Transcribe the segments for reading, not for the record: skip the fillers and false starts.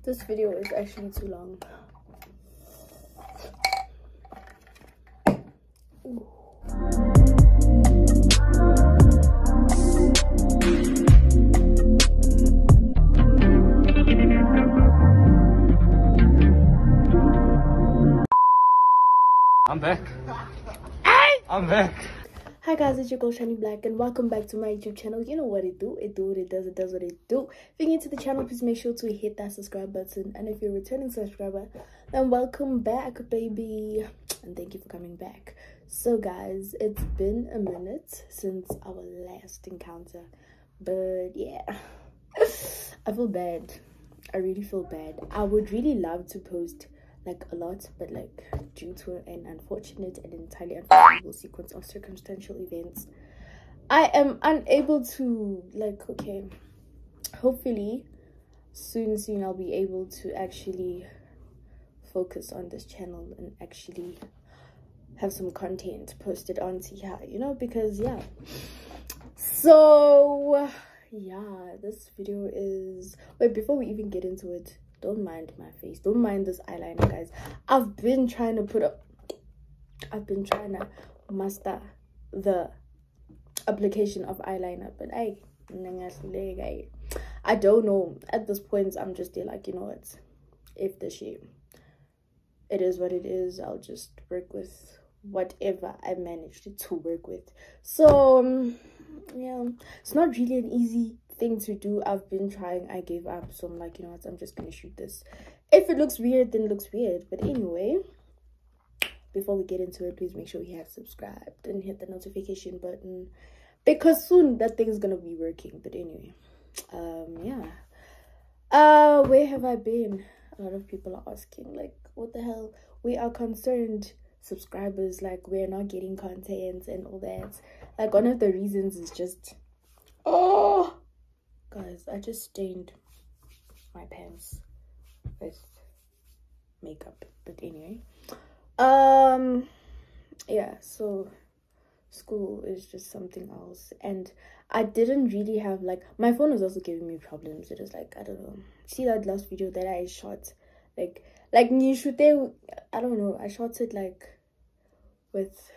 This video is actually too long. Ooh. I'm back. I'm back. Hi guys, it's your girl Shani Black and welcome back to my YouTube channel. You know what it do, it what it does what it do. If you're new to the channel, please make sure to hit that subscribe button, and if you're a returning subscriber, then welcome back, baby, and thank you for coming back. So guys, it's been a minute since our last encounter, but yeah, I feel bad. I really feel bad. I would really love to post like a lot, but like due to an unfortunate and entirely unfortunate sequence of circumstantial events, I am unable to, like, okay, hopefully soon I'll be able to actually focus on this channel and actually have some content posted onto here, you know, because yeah. So yeah, this video is, wait, before we even get into it, don't mind my face, don't mind this eyeliner, guys. I've been trying to master the application of eyeliner, but I don't know. At this point, I'm just there like, you know what, if the shape, it is what it is. I'll just work with whatever I managed to work with. So yeah, it's not really an easy thing to do. I've been trying, I gave up, so I'm like, you know what, I'm just gonna shoot this. If it looks weird, then it looks weird. But anyway, before we get into it, please make sure you have subscribed and hit the notification button, because soon that thing's gonna be working. But anyway, yeah, where have I been? A lot of people are asking, like, what the hell? We are concerned subscribers, like, we're not getting content and all that. Like, one of the reasons is just, oh guys, I just stained my pants with makeup. But anyway, yeah, so school is just something else, and I didn't really have, like, my phone was also giving me problems. It was like, I don't know, see that last video that I shot, like you shoot, I don't know, I shot it like with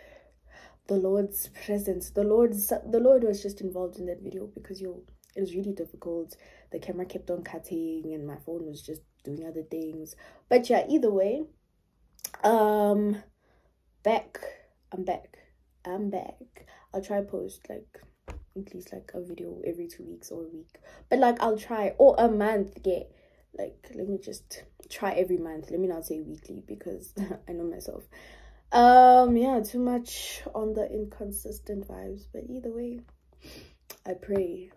the Lord's presence. The Lord was just involved in that video, because it was really difficult. The camera kept on cutting and my phone was just doing other things. But yeah, either way, I'm back. I'll try post like at least like a video every 2 weeks or a week, but like I'll try, or a month. Yeah, like, let me just try every month. Let me not say weekly, because I know myself. Yeah, too much on the inconsistent vibes. But either way, I pray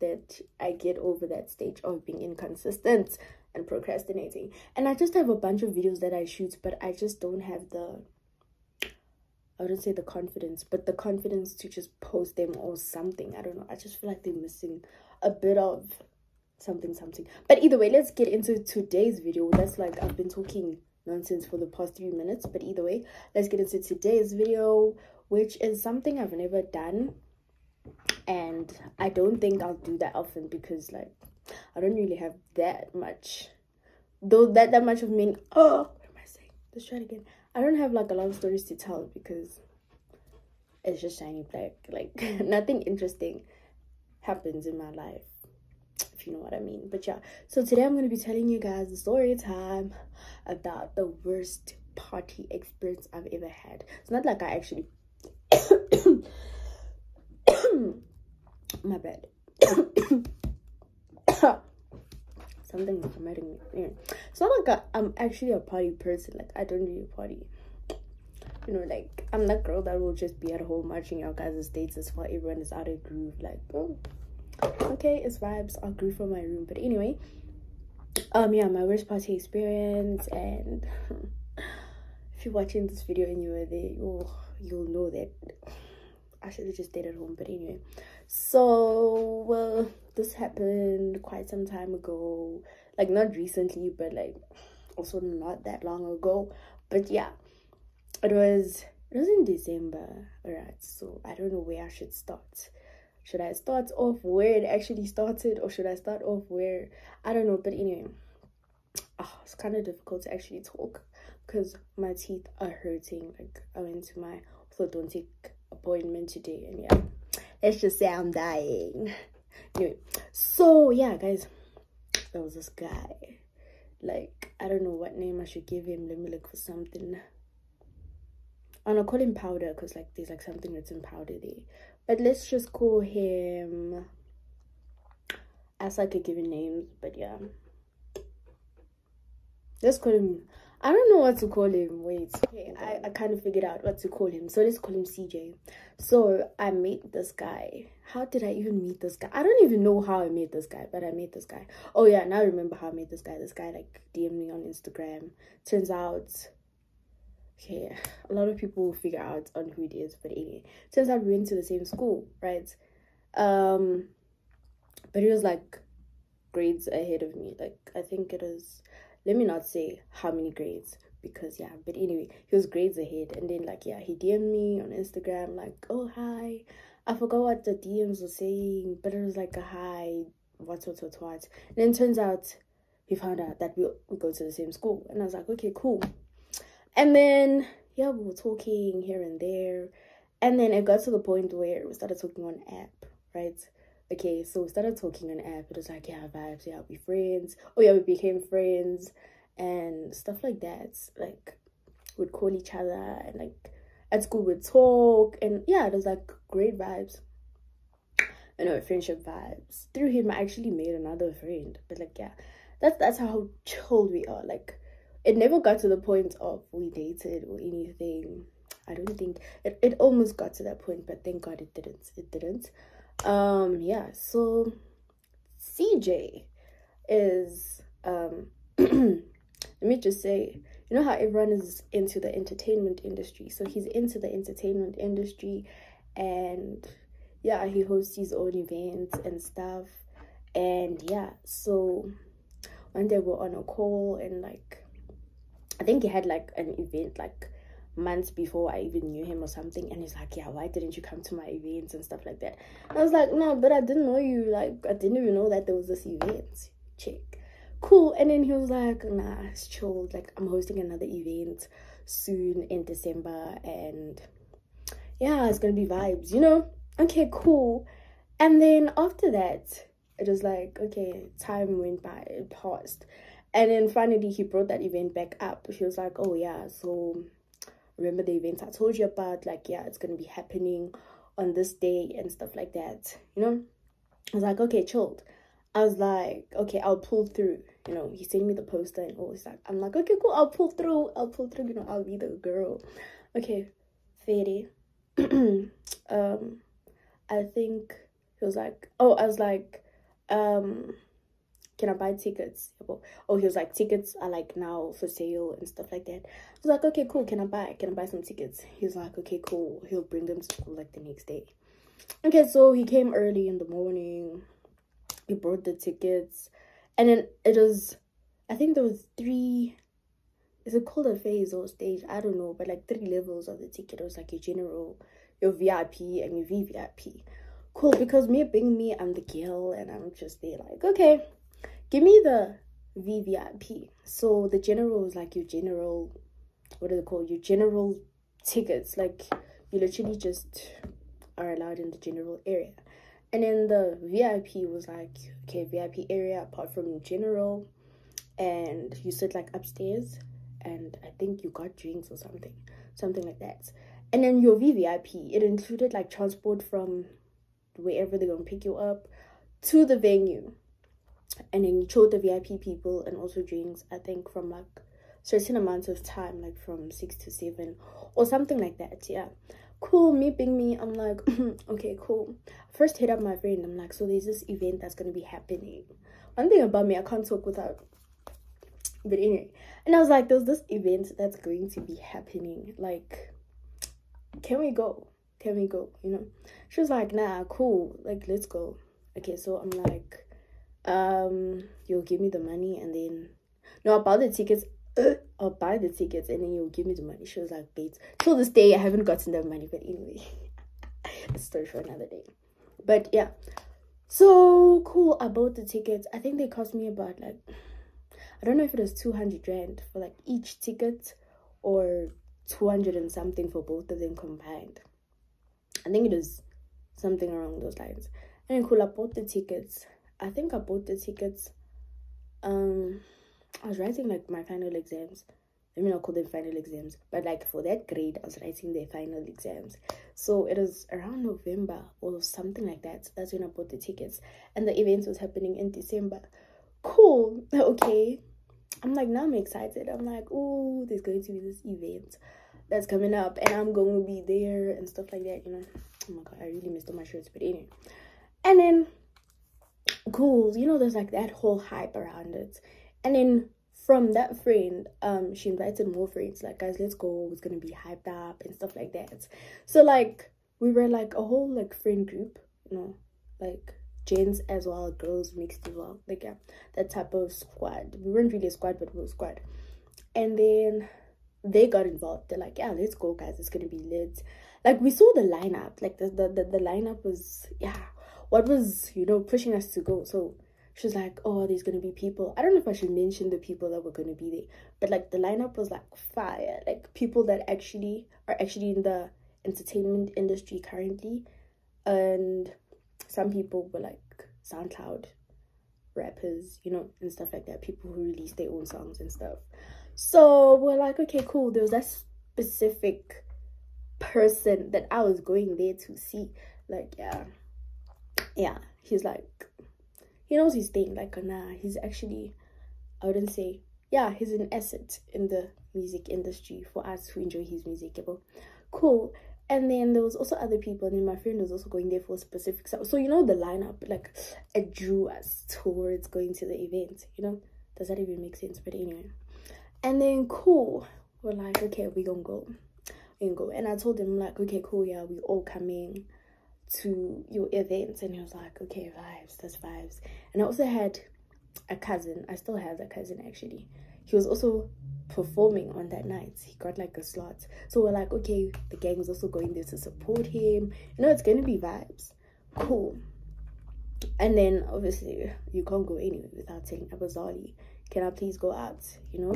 that I get over that stage of being inconsistent and procrastinating. And I just have a bunch of videos that I shoot, but I just don't have the, I wouldn't say the confidence, but the confidence to just post them or something. I don't know, I just feel like they're missing a bit of something. But either way, let's get into today's video. That's like, I've been talking nonsense for the past 3 minutes, but either way, let's get into today's video, which is something I've never done, and I don't think I'll do that often, because like I don't really have that much, though that much of me. Oh, what am I saying? Let's try it again. I don't have like a lot of stories to tell, because it's just Shiny Black. Like, nothing interesting happens in my life, if you know what I mean. But yeah, so today I'm going to be telling you guys a story time about the worst party experience I've ever had. It's not like I actually my bad. Something is committing me. Yeah. It's not like I'm actually a party person. Like, I don't really party, you know. Like, I'm that girl that will just be at home watching your guys' status while everyone is out of groove. Like, oh, okay, it's vibes, I'll groove from my room. But anyway, yeah, my worst party experience. And if you're watching this video and you were there, you'll know that I should have just stayed at home. But anyway, so well, this happened quite some time ago, like not recently, but like also not that long ago. But yeah, it was in December. All right, so I don't know where I should start. should I start off where it actually started, or should I start off where, I don't know. But anyway, it's kind of difficult to actually talk because my teeth are hurting. Like, I went to my orthodontic appointment today, and yeah, let's just say I'm dying. Anyway, so yeah, guys, there was this guy. Like, I don't know what name I should give him. Let me look for something. I'm gonna call him Powder because like there's like something that's in Powder there. But let's just call him, as I could give him names, but yeah. Let's call him, I don't know what to call him. Wait, okay, I kind of figured out what to call him. So let's call him CJ. So I met this guy. How did I even meet this guy? I don't even know how I met this guy, but I met this guy. Oh yeah, now I remember how I met this guy. This guy like DM'd me on Instagram. Turns out, okay, a lot of people will figure out on who it is, but anyway, turns out we went to the same school, right? But he was like grades ahead of me. Like, I think it is, let me not say how many grades, because yeah, but anyway, he was grades ahead. And then like, yeah, he DM'd me on Instagram like, oh hi, I forgot what the DMs were saying, but it was like a hi, what. And then turns out he found out that we go to the same school, and I was like, okay, cool. And then yeah, we were talking here and there, and then it got to the point where we started talking on app, right? Okay, so we started talking on app. It was like, yeah, vibes, yeah, we friends. Oh yeah, we became friends and stuff like that. Like, we'd call each other, and like at school we'd talk, and yeah, it was like great vibes. You know, friendship vibes. Through him, I actually made another friend. But like, yeah, that's how chilled we are. Like, it never got to the point of we dated or anything. I don't think it almost got to that point, but thank God it didn't. Yeah, so CJ is let me just say, you know how everyone is into the entertainment industry, so he's into the entertainment industry, and yeah, he hosts his own events and stuff. And yeah, so one day we're on a call, and like, I think he had like an event like months before I even knew him or something, and he's like, yeah, why didn't you come to my events and stuff like that? And I was like, no, but I didn't know you. Like, I didn't even know that there was this event. Check. Cool. And then he was like, nah, it's chill. Like, I'm hosting another event soon in December, and yeah, it's gonna be vibes, you know? Okay, cool. And then after that, it was like, okay, time went by, it passed, and then finally he brought that event back up. He was like, oh yeah, so remember the event I told you about? Like, yeah, it's gonna be happening on this day and stuff like that, you know? I was like, okay, chilled. I was like, okay, I'll pull through. You know, he sent me the poster and all. Like, I'm like, okay, cool, I'll pull through, you know, I'll be the girl. Okay, 30. I think he was like, oh, I was like, can I buy tickets? Oh, he was like, tickets are like now for sale and stuff like that. I was like, okay, cool, can I buy some tickets? He's like, okay, cool, he'll bring them to school like the next day. Okay, so he came early in the morning, he brought the tickets, and then it was, I think there was 3, is it called a phase or stage? I don't know, but like 3 levels of the ticket. It was like your general, your VIP, and your VVIP. Cool, because me being me, I'm the girl, and I'm just there like, okay, give me the VVIP. So the general is like your general, what are they called? Your general tickets. Like, you literally just are allowed in the general area. And then the VIP was like, okay, VIP area apart from general, and you sit like upstairs, and I think you got drinks or something like that. And then your VVIP, it included like transport from wherever they're gonna pick you up to the venue. And then you chose the VIP people, and also drinks, I think from like certain amounts of time, like from 6 to 7 or something like that. Yeah, cool. Me being me, I'm like, okay, cool. First hit up my friend, I'm like, so there's this event that's gonna be happening. One thing about me, I can't talk without, but anyway. And I was like, there's this event that's going to be happening, like, can we go, you know? She was like, nah, cool, like, let's go. Okay, so I'm like, you'll give me the money, and then no, I'll buy the tickets, and then you'll give me the money. She was like, babe, till this day I haven't gotten that money, but anyway, it's a story for another day. But yeah, so cool. I bought the tickets. I think they cost me about like, I don't know if it was 200 rand for like each ticket or 200 and something for both of them combined. I think it was something along those lines. And then cool, I bought the tickets. I think I bought the tickets. I was writing like my final exams. I mean, I'll call them final exams, but like for that grade, I was writing their final exams. So it was around November or something like that. So that's when I bought the tickets, and the event was happening in December. Cool. Okay. I'm like, now I'm excited. I'm like, oh, there's going to be this event that's coming up, and I'm going to be there and stuff like that, you know. Oh my god, I really missed all my shirts, but anyway. And then, cool, you know, there's like that whole hype around it. And then from that friend, she invited more friends, like, guys, let's go, it's gonna be hyped up and stuff like that. So like we were like a whole like friend group, you know, like gents as well, girls mixed as well, like yeah, that type of squad. We weren't really a squad, but we were a squad. And then they got involved. They're like, yeah, let's go, guys, it's gonna be lit. Like we saw the lineup, like the lineup was, yeah, what was, you know, pushing us to go. So she was like, oh, there's gonna be people. I don't know if I should mention the people that were gonna be there, but like the lineup was like fire, like people that actually are actually in the entertainment industry currently. And some people were like SoundCloud rappers, you know, and stuff like that, people who release their own songs and stuff. So we're like, okay, cool. There was that specific person that I was going there to see. Like, yeah, he's like, he knows his thing. Like, nah, he's actually, I wouldn't say, yeah, he's an asset in the music industry for us who enjoy his music. Cool. And then there was also other people, and then my friend was also going there for a specific stuff. So you know the lineup, like, it drew us towards going to the event, you know. Does that even make sense? But anyway, and then cool, we're like, okay, we gonna go, and I told him like, okay, cool, yeah, we all coming to your events. And he was like, okay, vibes, that's vibes. And I also had a cousin, I still have that cousin actually, he was also performing on that night. He got like a slot, so we're like, okay, the gang is also going there to support him, you know, it's gonna be vibes. Cool. And then obviously you can't go anywhere without saying, Abazali, can I please go out, you know,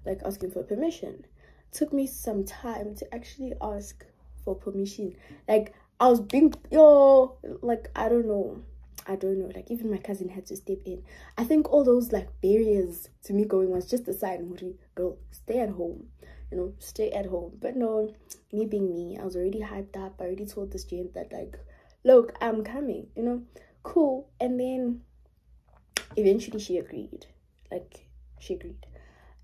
like asking for permission. Took me some time to actually ask for permission. Like I was being, like I don't know, like even my cousin had to step in. I think all those like barriers to me going was just a sign, girl, stay at home, you know, stay at home. But no, me being me, I was already hyped up. I already told this gent that like, look, I'm coming, you know. Cool. And then eventually she agreed.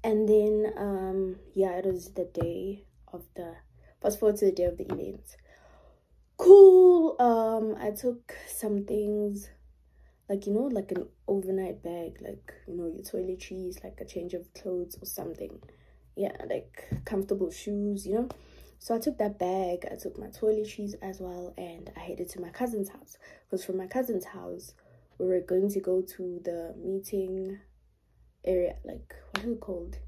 And then yeah, it was the day of the, fast forward to the day of the event. Cool. I took some things, like, you know, like an overnight bag, like, you know, your toiletries, like a change of clothes or something, yeah, like comfortable shoes, you know. So I took that bag, I took my toiletries as well, and I headed to my cousin's house, because from my cousin's house we were going to go to the meeting area, like, what is it called,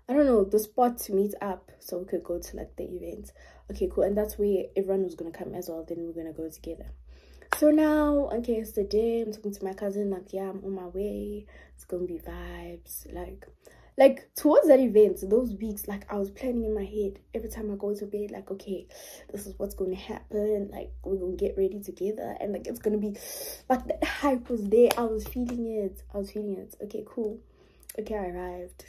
I don't know, the spot to meet up so we could go to like the event. Okay, cool. And that's where everyone was gonna come as well, then we're gonna go together. So now, okay, it's the day, I'm talking to my cousin, like, yeah, I'm on my way, it's gonna be vibes. Like towards that event, those weeks, like I was planning in my head every time I go to bed, like, okay, this is what's gonna happen, like we're gonna get ready together, and like it's gonna be like, that hype was there. I was feeling it. Okay, cool. Okay, I arrived.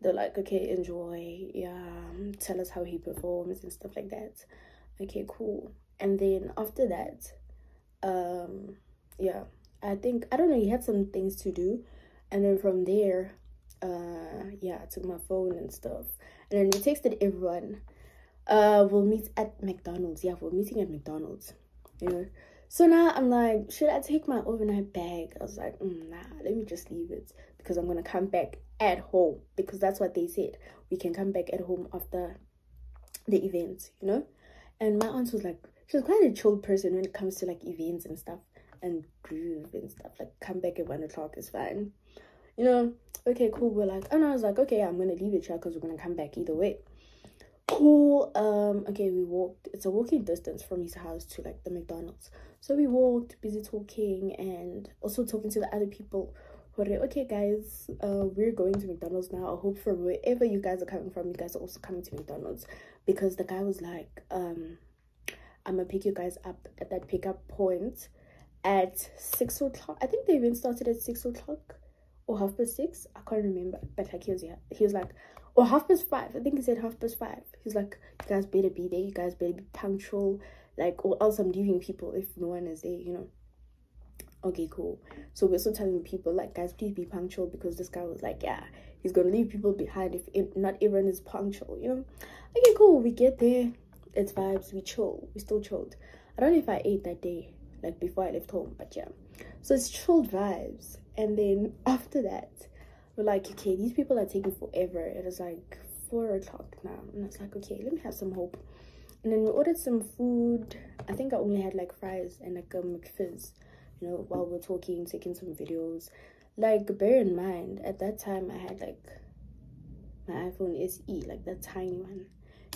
They're like, okay, enjoy, yeah, tell us how he performs and stuff like that. Okay, cool. And then after that, yeah, I think, I don't know, he had some things to do. And then from there, yeah, I took my phone and stuff, and then we texted everyone, we'll meet at McDonald's. Yeah, we're meeting at McDonald's, you know. So now I'm like, should I take my overnight bag? I was like, nah, let me just leave it, because I'm gonna come back at home, because that's what they said, we can come back at home after the event, you know. And my aunt was like, she was quite a chill person when it comes to like events and stuff and groove and stuff, like come back at 1 o'clock is fine, you know. Okay, cool. We're like, and I was like, okay, I'm gonna leave it here because we're gonna come back either way. Cool. Okay, we walked. It's a walking distance from his house to like the McDonald's. So we walked, busy talking and also talking to the other people. Okay, guys, we're going to McDonald's now. I hope from wherever you guys are coming from, you guys are also coming to McDonald's, because the guy was like, I'm gonna pick you guys up at that pickup point at 6 o'clock. I think the event started at 6 o'clock or 6:30. I can't remember, but like he was like, or 5:30. I think he said 5:30. He's like, you guys better be there, you guys better be punctual, like, or else I'm leaving people if no one is there, you know. Okay, cool. So we're also telling people like, guys, please be punctual, because this guy was like, yeah, he's gonna leave people behind if not everyone is punctual, you know. Okay, cool. We get there, it's vibes, we chill, we still chilled. I don't know if I ate that day, like before I left home, but yeah, so it's chilled vibes. And then after that, we're like, okay, these people are taking forever. It was like 4 o'clock now, and I was like, okay, let me have some hope. And then we ordered some food. I think I only had like fries and like a McFizz, you know, while we're talking, taking some videos. Like, bear in mind, at that time I had like my iPhone SE, like that tiny one,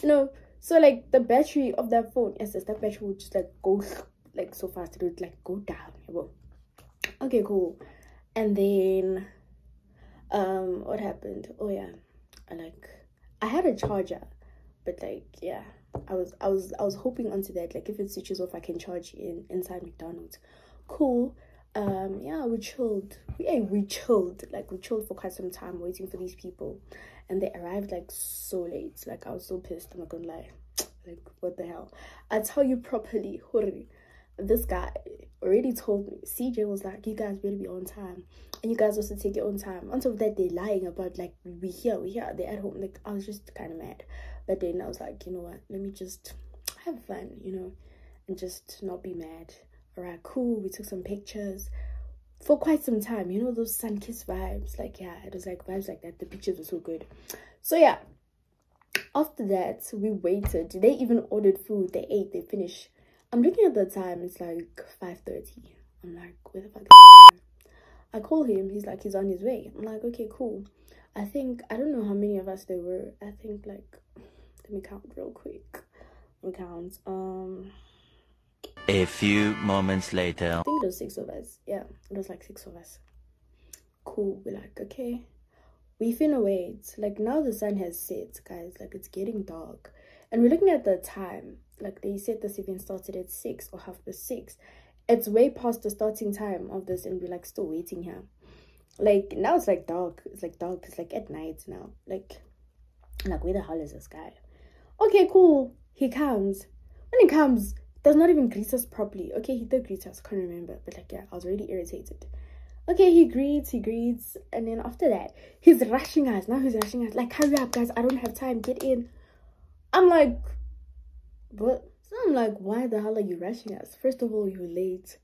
you know. So like the battery of that phone, yes, that battery would just like go like so fast, it would like go down. Well, okay, cool. And then what happened? Oh yeah, I had a charger, but like, yeah, I was hoping onto that, like if it switches off I can charge inside McDonald's. Cool. Yeah, we chilled. We chilled for quite some time waiting for these people, and they arrived like so late. Like, I was so pissed, I'm not gonna lie. Like, what the hell? I tell you properly, hurry. This guy already told me. CJ was like, you guys better be on time, and you guys also take your own time. On top of that, they're lying about like, we here, they're at home. Like, I was just kind of mad. But then I was like, you know what, let me just have fun, you know, and just not be mad. All right, cool. We took some pictures for quite some time, you know, those sun kiss vibes. Like, yeah, it was like vibes like that. The pictures were so good. So yeah, after that we waited. They even ordered food, they ate, they finished. I'm looking at the time, it's like 5:30. I'm like, where the fuck is he? I call him, he's like, he's on his way. I'm like, okay, cool. I don't know how many of us there were. I think like, let me count real quick. Let me count. A few moments later. I think it was 6 of us. Yeah, it was like 6 of us. Cool. We're like, okay, we finna wait. Like, now the sun has set, guys. Like, it's getting dark, and we're looking at the time. Like, they said this event started at 6 or 6:30. It's way past the starting time of this, and we're like still waiting here. Like, now it's like dark. It's like dark. It's like at night now. Like where the hell is this guy? Okay, cool. He comes. When he comes, does not even greet us properly. Okay, he did greet us, can't remember, but like, yeah, I was really irritated. Okay, he greets, and then after that, he's rushing us. Now he's rushing us, like, hurry up, guys, I don't have time, get in. I'm like, what? So I'm like, why the hell are you rushing us? First of all, you're late,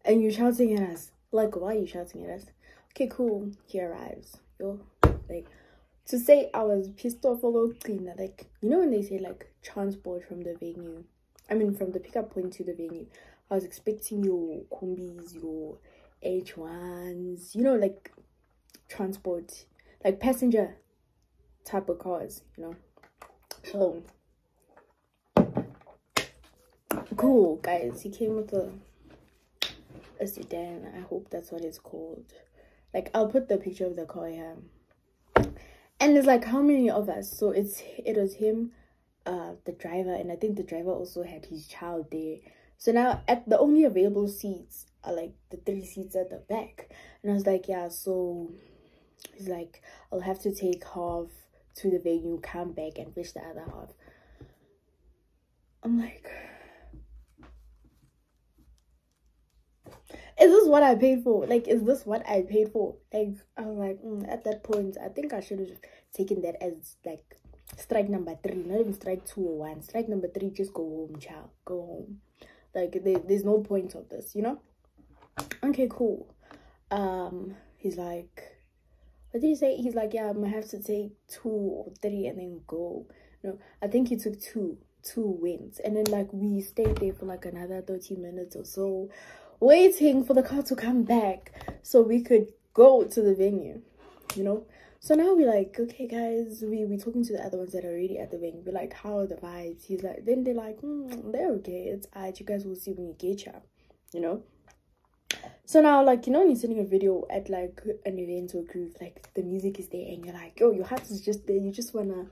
and you're shouting at us. Like, why are you shouting at us? Okay, cool. He arrives. Yo, like, to say I was pissed off a little cleaner, like, you know when they say like transport from the venue, I mean from the pickup point to the venue, I was expecting your combis, your H1s, you know, like transport, like passenger type of cars, you know. So cool, guys. He came with a sedan. I hope that's what it's called. Like, I'll put the picture of the car here. And it's like, how many of us? So it was him, the driver, and I think the driver also had his child there. So now at the only available seats are like the 3 seats at the back. And I was like, yeah, so he's like, I'll have to take half to the venue, come back and fetch the other half. I'm like, is this what I paid for? Like, is this what I paid for? Like, I was like, at that point, I think I should have taken that as like strike number 3, not even strike 2 or 1. Strike number 3, just go home, child, go home. Like, there's no point of this, you know. Okay, cool. He's like, what did he say? He's like, yeah, I'm gonna have to take 2 or 3 and then go. No, I think he took 2 wins, and then like we stayed there for like another 30 minutes or so, waiting for the car to come back so we could go to the venue, you know. So now we're like, okay guys, we talking to the other ones that are already at the venue. We're like, how are the vibes? He's like, then they're like, they're okay, it's alright, you guys will see when you get here, you know. So now, like, you know, when you're sending a video at like an event or group, like the music is there and you're like, yo, your heart is just there, you just wanna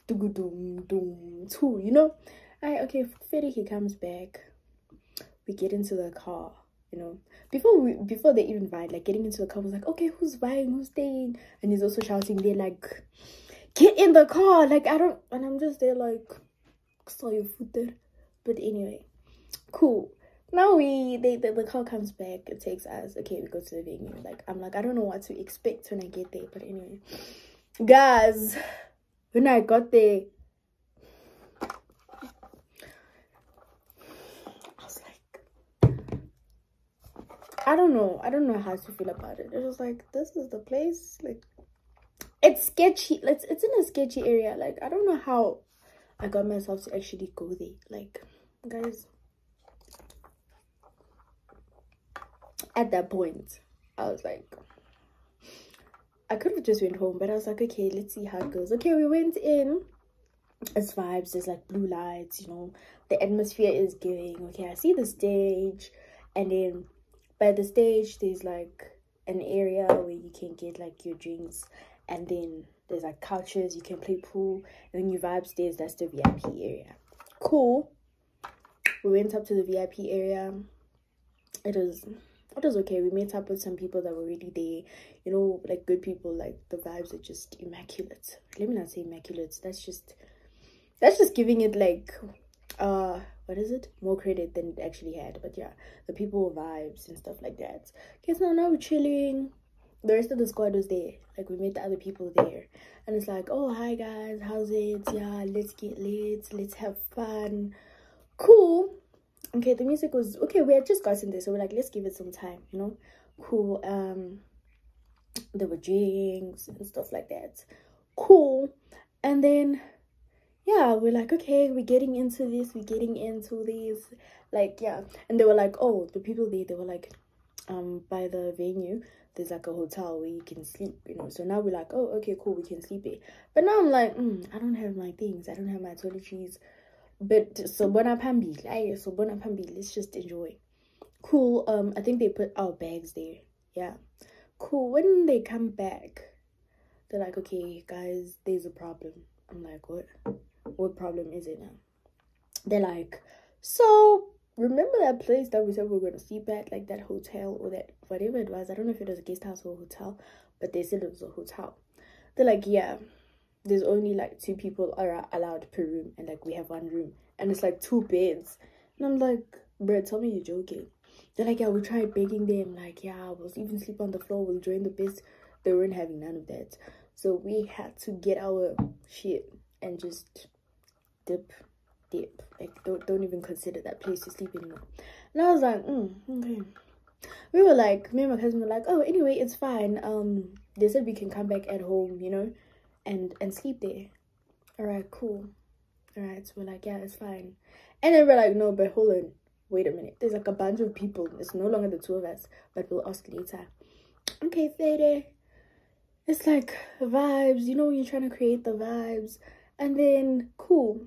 do doom doom too, you know. Alright, okay, Fede, he comes back, we get into the car, you know. Before they even vibe, like getting into the car was like, okay, who's vibing, who's staying? And he's also shouting, they're like, get in the car, like I don't, and I'm just there like, saw your foot there. But anyway, cool. Now the car comes back, it takes us, okay, we go to the venue. Like I'm like, I don't know what to expect when I get there, but anyway, guys, when I got there, I was like, I don't know how to feel about it. It was like, this is the place, like it's sketchy, it's in a sketchy area. Like I don't know how I got myself to actually go there. Like, guys, at that point I was like, I could have just went home, but I was like, okay, let's see how it goes. Okay, we went in, it's vibes, there's like blue lights, you know, the atmosphere is giving. Okay, I see the stage, and then by the stage there's like an area where you can get like your drinks, and then there's like couches, you can play pool, and then you vibe stairs, that's the VIP area. Cool. We went up to the VIP area. It was okay. We met up with some people that were already there, you know, like good people. Like the vibes are just immaculate. Let me not say immaculate, that's just giving it like what is it, more credit than it actually had. But yeah, the people were vibes and stuff like that. Okay, so now we're chilling. The rest of the squad was there. Like we met the other people there, and it's like, oh hi guys, how's it? Yeah, let's get lit, let's have fun. Cool. Okay, the music was okay. We had just gotten there, so we're like, let's give it some time, you know. Cool. There were drinks and stuff like that. Cool. And then yeah, we're like, okay, we're getting into this, like, yeah. And they were like, oh, the people there, they were like, by the venue there's like a hotel where you can sleep, you know. So now we're like, oh, okay, cool, we can sleep there. But now I'm like, I don't have my things, I don't have my toiletries. But so pambi, let's just enjoy. Cool. I think they put our bags there. Yeah, cool. When they come back, they're like, okay guys, there's a problem. I'm like, what problem is it now? They're like, so remember that place that we said we were going to sleep at, like that hotel or that whatever it was, I don't know if it was a guest house or a hotel, but they said it was a hotel. They're like, yeah, there's only like 2 people are allowed per room, and like we have 1 room, and it's like 2 beds. And I'm like, bro, tell me you're joking. They're like, yeah, we tried begging them, like, yeah, we'll even sleep on the floor, we'll join the beds. They weren't having none of that, so we had to get our shit and just dip. Like don't even consider that place to sleep anymore. And I was like, okay. We were like, me and my cousin were like, oh, anyway, it's fine. They said we can come back at home, you know, and sleep there. All right, cool. All right, so we're like, yeah, it's fine. And then we're like, no, but hold on, wait a minute, there's like a bunch of people, it's no longer the 2 of us, but we'll ask later. Okay, Fede, it's like vibes, you know, you're trying to create the vibes. And then cool,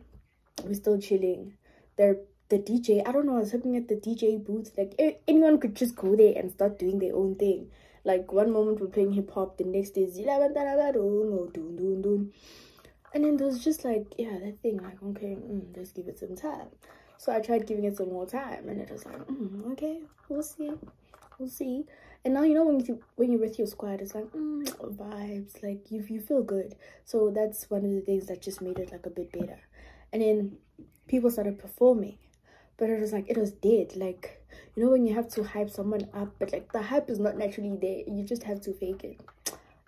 we're still chilling. The DJ, I don't know what's happening at the DJ booth. Like anyone could just go there and start doing their own thing. Like one moment we're playing hip-hop, the next is and then there was just like, yeah, that thing, like, okay, let's give it some time. So I tried giving it some more time, and it was like, okay, we'll see. And now, you know, when you're with your squad, it's like vibes, like you feel good. So that's one of the things that just made it like a bit better. And then people started performing, but it was like, it was dead. Like, you know, when you have to hype someone up, but like the hype is not naturally there, you just have to fake it.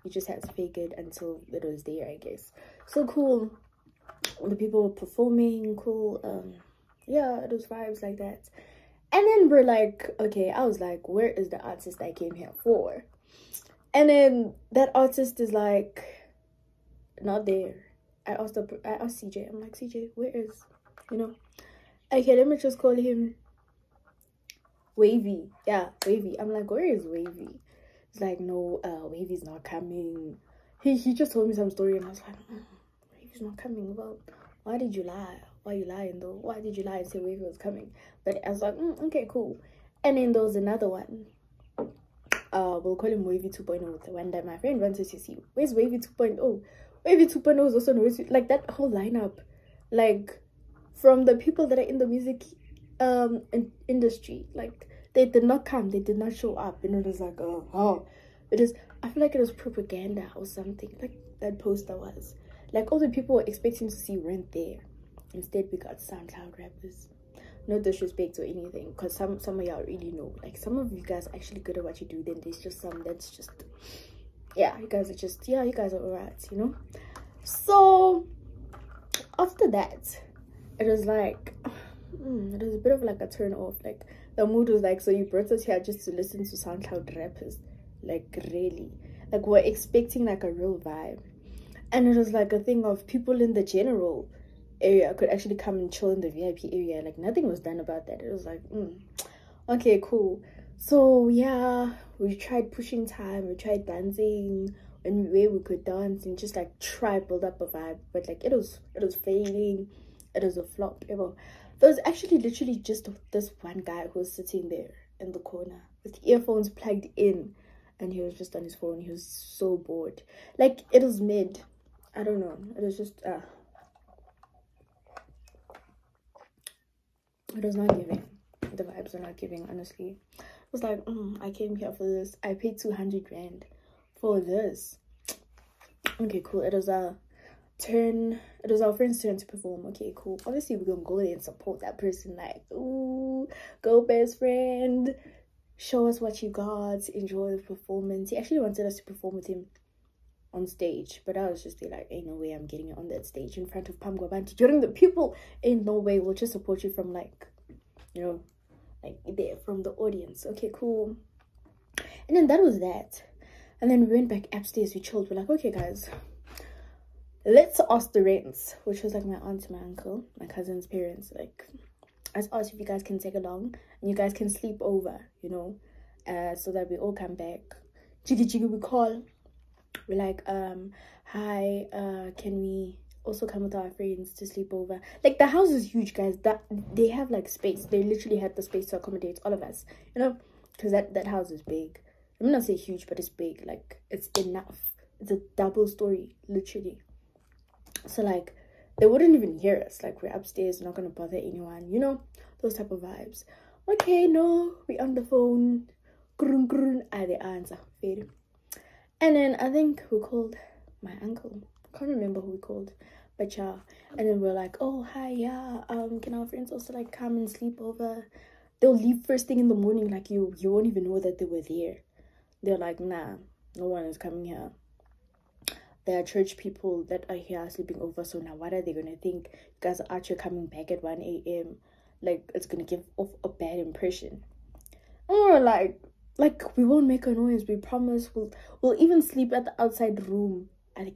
You just had to fake it until it was there, I guess. So cool. The people were performing, cool. Yeah, it was vibes like that. And then we're like, okay, I was like, where is the artist I came here for? And then that artist is like, not there. I asked CJ. I'm like, CJ, where is, you know? Okay, let me just call him Wavy. Yeah, Wavy. I'm like, where is Wavy? It's like, no, Wavy's not coming. he just told me some story, and I was like, Wavy's not coming. Well, why did you lie? Why are you lying though? Why did you lie and say Wavy was coming? But I was like, okay, cool. And then there was another one. We'll call him Wavy 2.0. The one that my friend wanted to see. Where's Wavy 2.0? Wavy 2.0 is also no, like that whole lineup, like from the people that are in the music industry, like they did not come, they did not show up, and it was like, oh, it is. I feel like it was propaganda or something. Like that poster was, like all the people were expecting to see weren't there. Instead, we got SoundCloud rappers. No disrespect or anything, because some of y'all really know. Like some of you guys are actually good at what you do. Then there's just some that's just, yeah, you guys are just, yeah, you guys are alright, you know. So after that, it was like, it was a bit of like a turn off. Like the mood was like, so you brought us here just to listen to SoundCloud rappers? Like really? Like we're expecting like a real vibe. And it was like a thing of people in the general area could actually come and chill in the VIP area. Like nothing was done about that. It was like, okay, cool. So yeah, we tried pushing time, we tried dancing and where we could dance and just like try build up a vibe, but like it was failing. It was a flop. There was actually literally just this one guy who was sitting there in the corner with earphones plugged in, and he was just on his phone. He was so bored. Like it was mid, I don't know, it was just it was not giving. The vibes were not giving, honestly. It was like, I came here for this. I paid 200 rand for this. Okay, cool. It was our friend's turn to perform. Okay, cool. Obviously, we're gonna go there and support that person. Like, ooh, go best friend. Show us what you got. Enjoy the performance. He actually wanted us to perform with him on stage, but I was just like, ain't no way I'm getting on that stage in front of Pamgwa Bantu during the people. Ain't no way. We'll just support you from like, you know, like there from the audience. Okay, cool. And then that was that. And then we went back upstairs, we chilled. We're like, okay guys, let's ask the rents, which was like my aunt, my uncle, my cousin's parents. Like, let's ask if you guys can take along and you guys can sleep over, you know, so that we all come back. Jiggy we call. We're like, hi, can we also come with our friends to sleep over? Like the house is huge, guys. That they have like space. They literally had the space to accommodate all of us, you know, because that house is big. I'm not say huge, but it's big. Like it's enough. It's a double story, literally. So like they wouldn't even hear us. Like we're upstairs, we're not gonna bother anyone, you know, those type of vibes. Okay, no, we on the phone. Grun grun, the answer. And then I think we called my uncle. Can't remember who we called, but yeah. And then we're like, oh hi, yeah, can our friends also like come and sleep over? They'll leave first thing in the morning. Like you won't even know that they were there. They're like, nah, no one is coming here. There are church people that are here sleeping over, so now what are they gonna think? You guys are out here coming back at 1 a.m. Like it's gonna give off a bad impression. And we're like we won't make a noise, we promise. We'll even sleep at the outside room.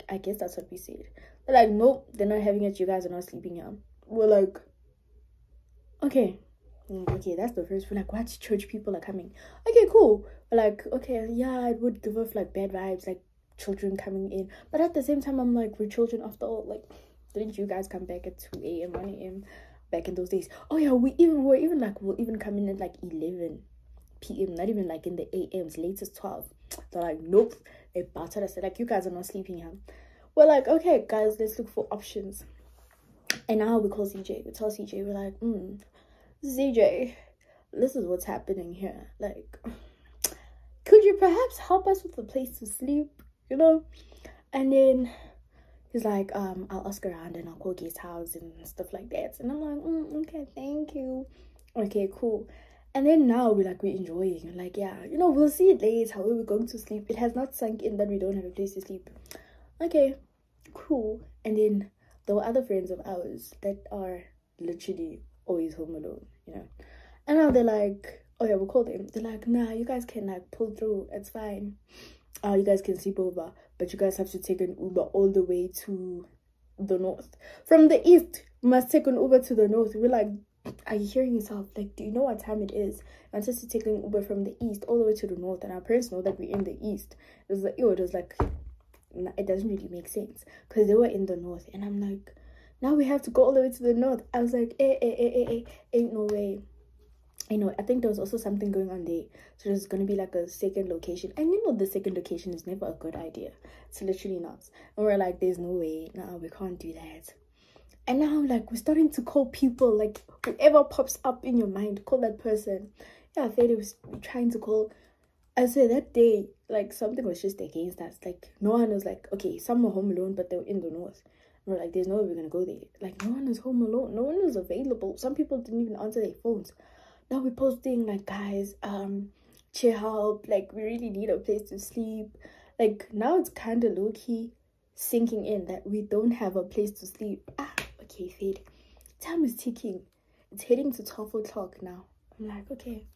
I guess that's what we said. They're like, nope, they're not having it, you guys are not sleeping here. We're like, okay, that's the first. We're like, what? Church people are coming. Okay, cool. We're like, okay, yeah, it would give off like bad vibes, like children coming in. But at the same time, I'm like, we're children after all. Like, didn't you guys come back at 2 a.m, 1 a.m back in those days? Oh yeah, we'll even come in at like 11 p.m, not even like in the a.m.s, latest 12. They're like, nope, they battered us. They're like, you guys are not sleeping here. We're like, okay guys, let's look for options. And now we call CJ. We tell CJ, we're like, CJ, this is what's happening here. Like, could you perhaps help us with a place to sleep, you know? And then he's like, I'll ask around and I'll call guest house and stuff like that. And I'm like, okay, thank you. Okay, cool. And then now we're enjoying. Like, yeah, you know, we'll see it later. How we're going to sleep. It has not sunk in that we don't have a place to sleep. Okay, cool. And then there were other friends of ours that are literally always home alone, you know. And now they're like, oh yeah, we'll call them. They're like, nah, you guys can like pull through. It's fine. You guys can sleep over, but you guys have to take an Uber all the way to the north. From the east, you must take an Uber to the north. We're like, are you hearing yourself? Like, do you know what time it is? I'm supposed to take an Uber from the east all the way to the north, and our parents know that we're in the east. It was like, it doesn't really make sense because they were in the north, and I'm like, now we have to go all the way to the north. I was like, ain't no way. You know, I think there was also something going on there, so there's gonna be like a second location, and you know the second location is never a good idea. It's literally not. And we're like, there's no way, no, we can't do that. And now like we're starting to call people, like whoever pops up in your mind, call that person. Yeah, Fede was trying to call. I said that day, like something was just against us. Like no one was like, okay, some were home alone, but they were in the north. And we're like, there's no way we're gonna go there. Like no one was home alone, no one was available. Some people didn't even answer their phones. Now we're posting like, guys, cheer help, like we really need a place to sleep. Like now it's kind of low-key sinking in that we don't have a place to sleep. Okay, Fade, time is ticking. It's heading to 12 o'clock now. I'm like, okay,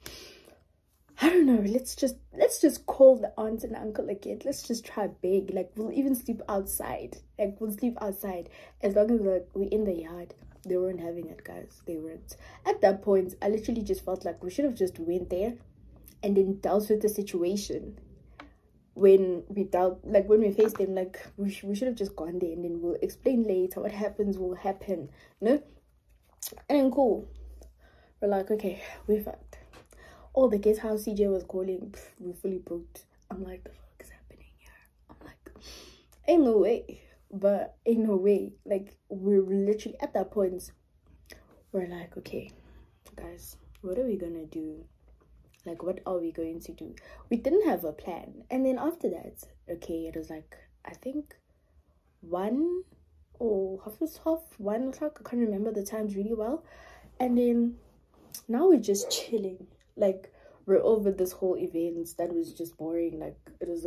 I don't know, let's just call the aunt and uncle again. Let's just try big. Like we'll even sleep outside. Like we'll sleep outside as long as we're in the yard. They weren't having it, guys. They weren't. At that point, I literally just felt like we should have just went there and then dealt with the situation. When we faced them, like we should have just gone there and then we'll explain later. What happens will happen, you know? And then cool. We're like, okay, we're fucked. Oh, the guest house CJ was calling, we're fully booked. I'm like, the fuck is happening here? I'm like, ain't no way. But ain't no way. Like we're literally at that point, we're like, okay guys, what are we gonna do? Like what are we going to do? We didn't have a plan. And then after that, okay, it was like I think 1 or half 1 o'clock. I can't remember the times really well. And then now we're just chilling. Like we're over this whole event that was just boring. Like it was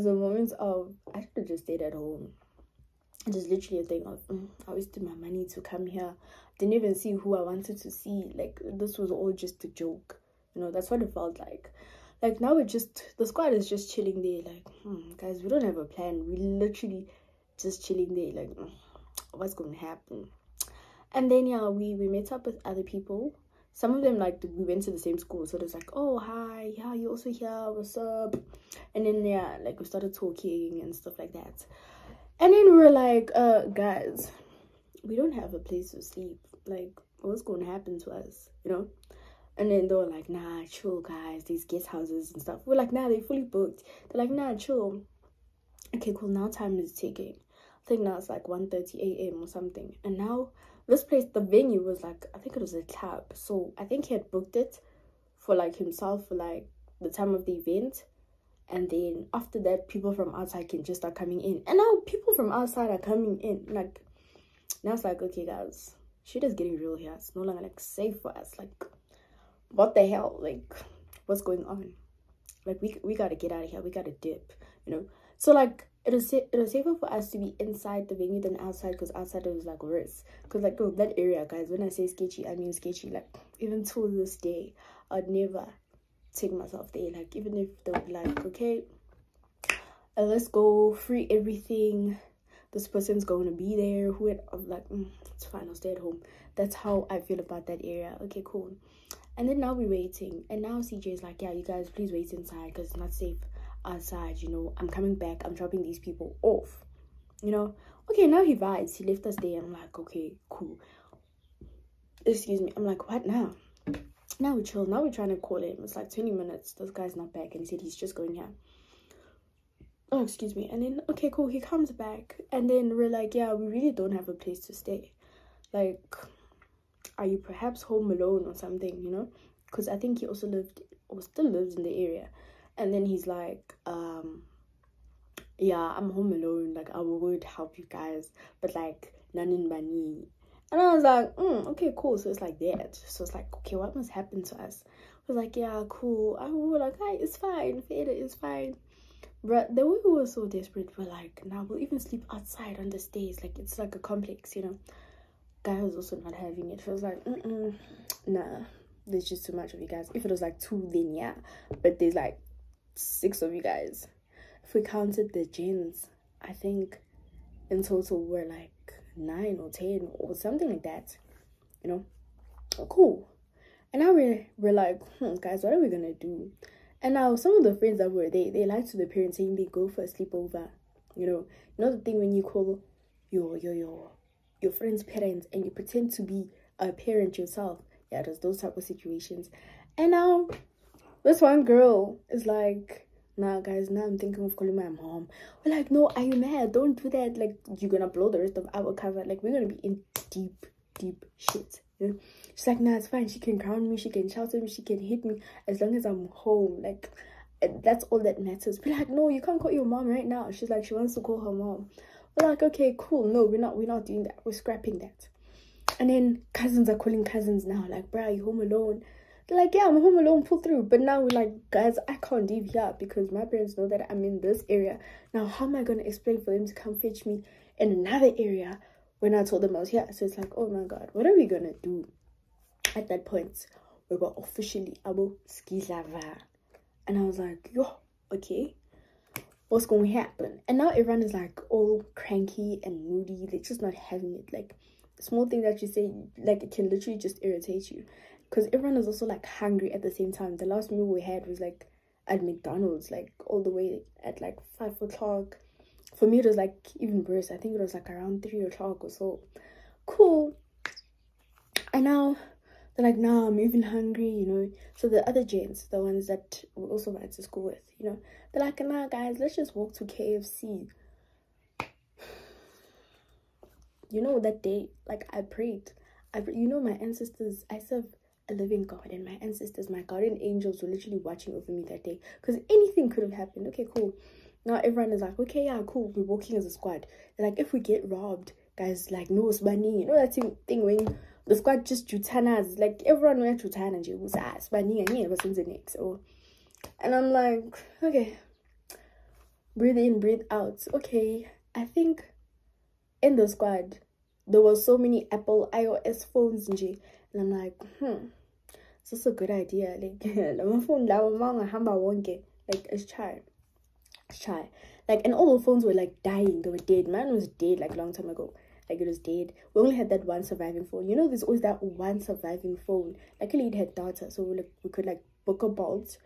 a moment of I should have just stayed at home. It was literally a thing of I wasted my money to come here. Didn't even see who I wanted to see. Like this was all just a joke, you know. That's what it felt like. Like now the squad is just chilling there. Like guys, we don't have a plan. We literally just chilling there. Like what's going to happen? And then yeah, we met up with other people. Some of them, like, we went to the same school, so it was like, oh hi, yeah, you also here, what's up? And then yeah, like we started talking and stuff like that. And then we were like, guys, we don't have a place to sleep. Like what's going to happen to us, you know? And then they were like, nah, chill guys, these guest houses and stuff. We're like, nah, they're fully booked. They're like, nah, chill. Okay, cool, now time is ticking. I think now it's like 1:30 a.m. or something. And now this place, the venue was like, I think it was a club. So I think he had booked it for like himself for like the time of the event. And then after that, people from outside can just start coming in. And now people from outside are coming in. Like, now it's like, okay, guys, shit is getting real here. It's no longer like safe for us. Like, what the hell? Like, what's going on? Like, we gotta get out of here. We gotta dip, you know? So like, it was safer for us to be inside the venue than outside, because outside it was like worse. Because like that area, guys, when I say sketchy, I mean sketchy. Like even to this day, I'd never take myself there. Like even if they would be like, okay, let's go, free everything, this person's going to be there, I'm like, it's fine, I'll stay at home. That's how I feel about that area. Okay, cool. And then now we're waiting, and now CJ is like, yeah, you guys please wait inside because it's not safe outside, you know. I'm coming back, I'm dropping these people off, you know. Okay, now he vibes, he left us there. I'm like, okay, cool, excuse me. I'm like, what now? Now we chill. Now we're trying to call him. It's like 20 minutes, this guy's not back, and he said he's just going here. Oh, excuse me. And then okay, cool, he comes back, and then we're like, yeah, we really don't have a place to stay. Like, are you perhaps home alone or something, you know? Because I think he also lived or still lives in the area. And then he's like, yeah, I'm home alone, like I would help you guys, but like none in money. And I was like, okay, cool. So it's like that. So it's like, okay, what must happen to us? I was like, yeah, cool. I was like, hi, it's fine, Fada, it's fine. But the way we were so desperate, we're like, nah, we'll even sleep outside on the stairs. Like, it's like a complex, you know. Guy was also not having it. So I was like, nah, there's just too much of you guys. If it was like 2, then yeah. But there's like 6 of you guys. If we counted the gens, I think in total we're like 9 or 10 or something like that, you know. Cool. And now we're like, guys, what are we gonna do? And now some of the friends that were there, they lied to the parents saying they go for a sleepover. You know the thing when you call your friend's parents and you pretend to be a parent yourself. Yeah, there's those type of situations. And now this one girl is like, nah guys, now I'm thinking of calling my mom. We're like, no, are you mad? Don't do that. Like, you're gonna blow the rest of our cover. Like, we're gonna be in deep shit. You know? She's like, nah, it's fine. She can ground me, she can shout at me, she can hit me as long as I'm home. Like, that's all that matters. We're like, no, you can't call your mom right now. She's like, she wants to call her mom. We're like, okay, cool. No, we're not doing that. We're scrapping that. And then cousins are calling cousins now, like, bruh, you home alone? They're like, yeah, I'm home alone, pull through. But now we're like, guys, I can't leave here because my parents know that I'm in this area. Now, how am I going to explain for them to come fetch me in another area when I told them I was here? So it's like, oh my God, what are we going to do? At that point, we were officially abo skizava. And I was like, yo, okay, what's going to happen? And now everyone is like all cranky and moody. They're just not having it. Like, small thing that you say, like, it can literally just irritate you. Because everyone is also like hungry at the same time. The last meal we had was like at McDonald's, like all the way at like 5 o'clock. For me, it was like even worse. I think it was like around 3 o'clock or so. Cool. And now they're like, nah, I'm even hungry, you know. So the other gents, the ones that we also went to school with, you know, they're like, nah, guys, let's just walk to KFC. You know, that day, like, I prayed. You know, my ancestors, I serve a living God, and my ancestors, my guardian angels, were literally watching over me that day, because anything could have happened. Okay, cool. Now everyone is like, okay, yeah, cool, we're walking as a squad. They're like, if we get robbed, guys, like, no, Sbani, you know that thing when the squad just jutanas, like, everyone went jutana and was Sbani and yeah, was in the next. So, and I'm like, okay, breathe in, breathe out. Okay, I think in the squad there was so many Apple iOS phones and I'm like, is this a good idea? Like, like, it's shy. Like, and all the phones were like dying. They were dead. Mine was dead like a long time ago. Like, it was dead. We only had that one surviving phone. You know, there's always that one surviving phone. Luckily it had data, so we could like book a Bolt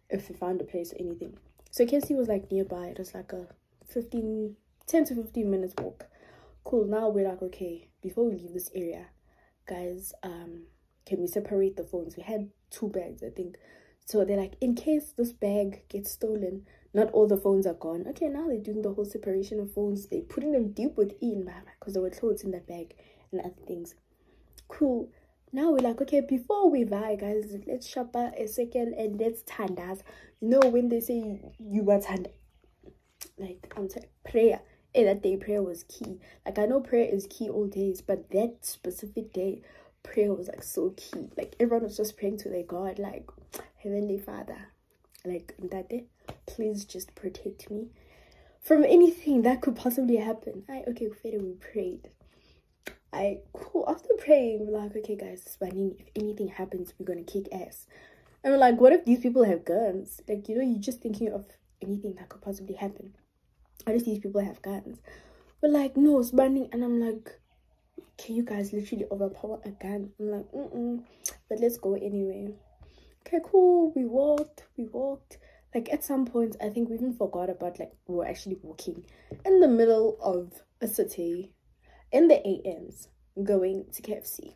if we found a place or anything. So KFC was like nearby. It was like a 10 to 15 minutes walk. Cool. Now we're like, okay, before we leave this area, guys, can we separate the phones? We had 2 bags, I think. So they're like, in case this bag gets stolen, not all the phones are gone. Okay, now they're doing the whole separation of phones. They're putting them deep within, because there were clothes in that bag and other things. Cool. Now we're like, okay, before we buy, guys, let's shop a second and let's tandas. You know, when they say you were tanda, like, I'm saying prayer. Hey, that day prayer was key. Like, I know prayer is key all days, but that specific day, prayer was like so key. Like, everyone was just praying to their God, like, Heavenly Father, like, that day, please just protect me from anything that could possibly happen. Okay, we prayed. Cool. After praying, we're like, okay, guys, if anything happens, we're gonna kick ass. And we're like, what if these people have guns? Like, you know, you're just thinking of anything that could possibly happen. What if these people have guns? We're like, no, it's burning. And I'm like, can you guys literally overpower a gun? I'm like, but let's go anyway. Okay, cool. We walked. Like, at some point, I think we even forgot about, like, we were actually walking in the middle of a city in the AMs going to KFC,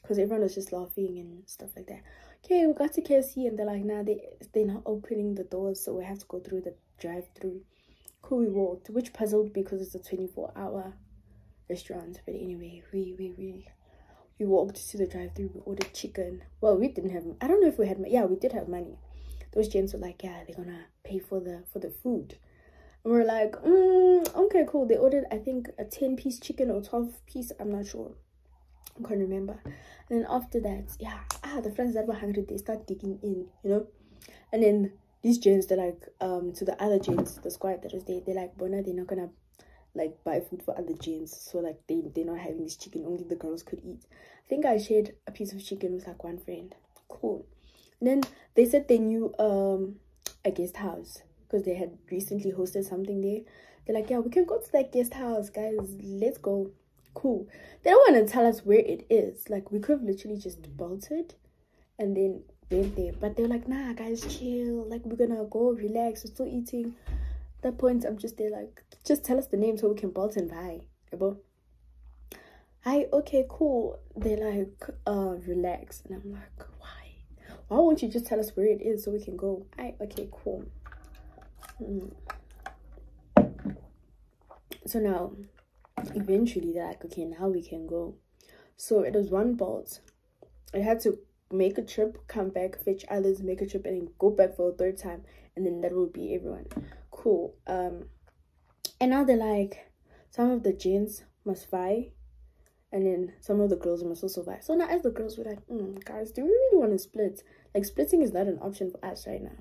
because everyone was just laughing and stuff like that. Okay, we got to KFC and they're like, nah, they're not opening the doors, so we have to go through the drive-through. Cool, we walked, which puzzled because it's a 24-hour restaurant. But anyway, we walked to the drive-through. We ordered chicken. Well, we didn't have, I don't know if we had, yeah, we did have money. Those gents were like, yeah, they're gonna pay for the food. And we're like, okay, cool. They ordered, I think, a 10-piece chicken or 12-piece, I'm not sure, I can't remember. And then after that, yeah, the friends that were hungry, they start digging in, you know. And then these gents, they're like, to the other gents, the squad that was there, they're like, Bona, they're not gonna like buy food for other gents, so like they're not having this chicken, only the girls could eat. I think I shared a piece of chicken with like one friend. Cool. And then they said they knew a guest house because they had recently hosted something there. They're like, yeah, we can go to that guest house, guys, let's go. Cool. They don't want to tell us where it is. Like, we could have literally just bolted and then went there, but they're like, nah guys, chill, like we're gonna go relax, we're still eating. At that point I'm just there like, just tell us the name so we can bolt and buy. Hi, okay, cool. They're like, relax. And I'm like, why won't you just tell us where it is so we can go? Okay, cool. So now eventually they're like, okay, now we can go. So it was one Bolt. I had to make a trip, come back, fetch others, make a trip, and then go back for a third time, and then that will be everyone. Cool. And now they're like, some of the gents must vie, and then some of the girls must also vie. So now as the girls, we're like, guys, do we really want to split? Like, splitting is not an option for us right now,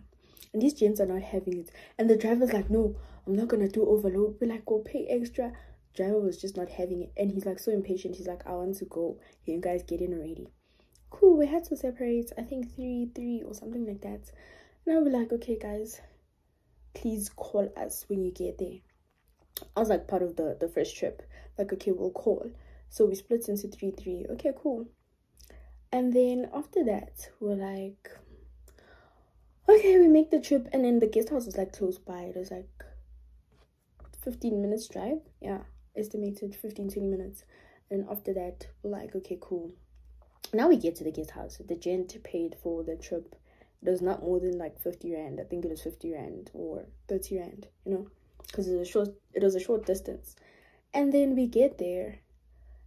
and these gents are not having it. And the driver's like, no, I'm not gonna do overload. We're like, go pay extra. Driver was just not having it, and he's like so impatient. He's like, I want to go, can you guys get in already? Cool. We had to separate, I think 3 or something like that. Now we're like, okay guys, please call us when you get there. I was like part of the first trip, like, okay, we'll call. So we split into 3. Okay, cool. And then after that we're like, okay, we make the trip, and then the guest house was like close by. It was like 15 minutes drive, yeah, estimated 15-20 minutes. And after that we're like, okay, cool. Now we get to the guest house. The gent paid for the trip. It was not more than like 50 rand. I think it was 50 rand or 30 rand, you know, because it was a short distance. And then we get there,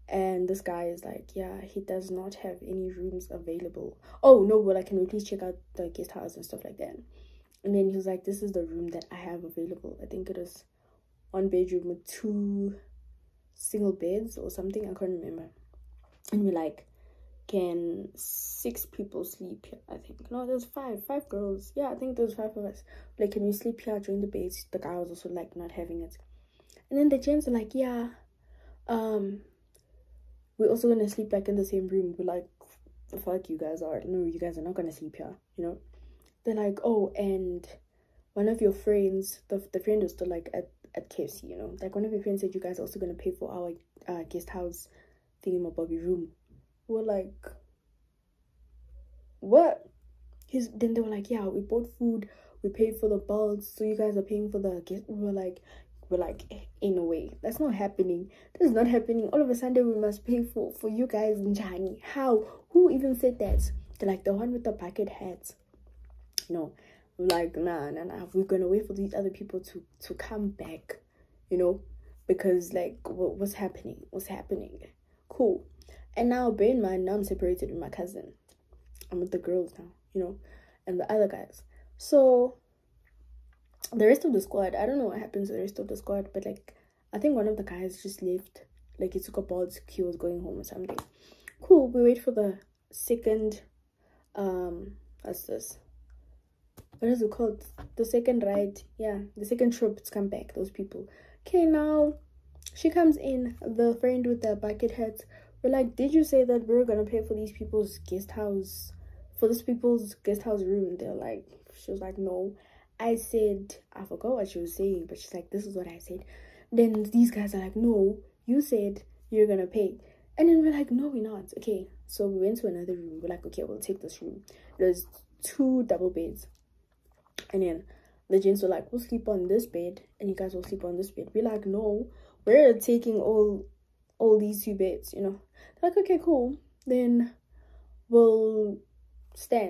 and this guy is like, yeah, he does not have any rooms available. Oh no, well, can we please check out the guest house and stuff like that? And then he was like, this is the room that I have available. I think it was 1 bedroom with 2 single beds or something, I can't remember. And we're like, can 6 people sleep here? I think no, there's 5 girls. Yeah, I think there's 5 of us. Like, can we sleep here during the beds? The guy was also like not having it. And then the gents are like, yeah, we're also gonna sleep like in the same room. We're like, the fuck you guys are? No, you guys are not gonna sleep here, you know. They're like, oh, and one of your friends, the friend was still like at KFC, you know, like one of your friends said you guys are also gonna pay for our guest house thingamabobby room. We're like, what? Then they were like, yeah, we bought food, we paid for the bulbs, so you guys are paying for the guest. We're like, in a way, that's not happening. This is not happening. All of a sudden we must pay for you guys in Njani. How? Who even said that? They're like, the one with the bucket hats. No. We're like, nah, we're gonna wait for these other people to come back, you know, because like, what's happening? Cool. And now, bear in mind, now I'm separated with my cousin. I'm with the girls now, you know, and the other guys. So the rest of the squad, I don't know what happened to the rest of the squad, but like, I think one of the guys just left. Like, he took a Bolt, he was going home or something. Cool. We wait for the second, what's this? What is it called? The second ride. Yeah, the second trip to come back. Those people. Okay, now she comes in, the friend with the bucket hats. We're like, did you say that we're gonna pay for these people's guest house, for this people's guest house room? They're like, she was like, no. I said, I forgot what she was saying, but she's like, this is what I said. Then these guys are like, no, you said you're gonna pay. And then we're like, no, we're not. Okay, so we went to another room. We're like, okay, we'll take this room. There's 2 double beds. And then the gents were like, we'll sleep on this bed, and you guys will sleep on this bed. We're like, no, we're taking all these 2 beds, you know. They're like, okay, cool. Then we'll